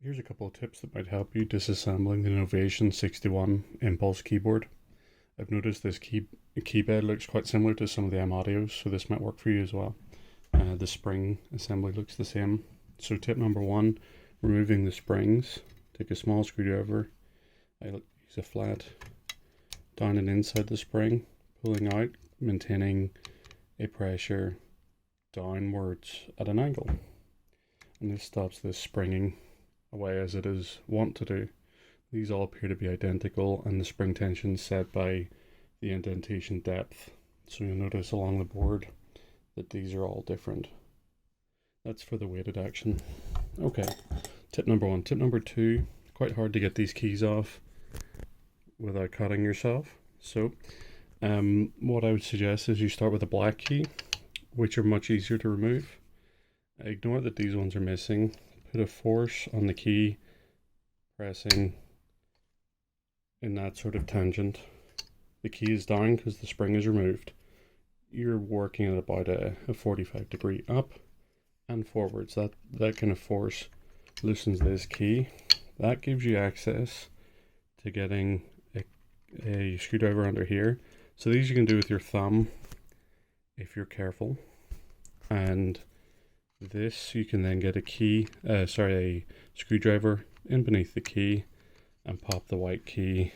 Here's a couple of tips that might help you disassembling the Novation 61 Impulse keyboard. I've noticed this keybed looks quite similar to some of the M-Audios, so this might work for you as well. The spring assembly looks the same. So tip number one, removing the springs. Take a small screwdriver, I use a flat down and inside the spring, pulling out, maintaining a pressure downwards at an angle. And this stops this springing away as it is wont to do. These all appear to be identical, and the spring tension set by the indentation depth. So you'll notice along the board that these are all different. That's for the weighted action. Okay, tip number one. Tip number two, quite hard to get these keys off without cutting yourself. So what I would suggest is you start with a black key, which are much easier to remove. Ignore that these ones are missing. Put a force on the key, pressing in that sort of tangent. The key is down because the spring is removed. You're working at about a 45-degree up and forwards. That kind of force loosens this key. That gives you access to getting a screwdriver under here. So these you can do with your thumb if you're careful. And this you can then get a screwdriver in beneath the key and pop the white key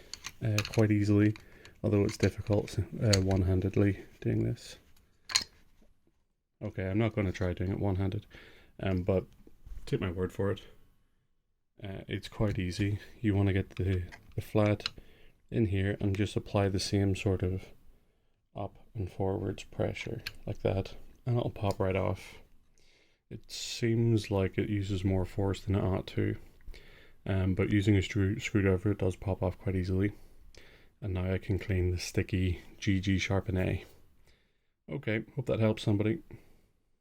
quite easily, although it's difficult one-handedly doing this. Okay, I'm not going to try doing it one-handed, but take my word for it. It's quite easy. You want to get the flat in here and just apply the same sort of up and forwards pressure like that, and it'll pop right off. It seems like it uses more force than it ought to, but using a screwdriver it does pop off quite easily. And now I can clean the sticky GG Sharpen A. Okay, hope that helps somebody.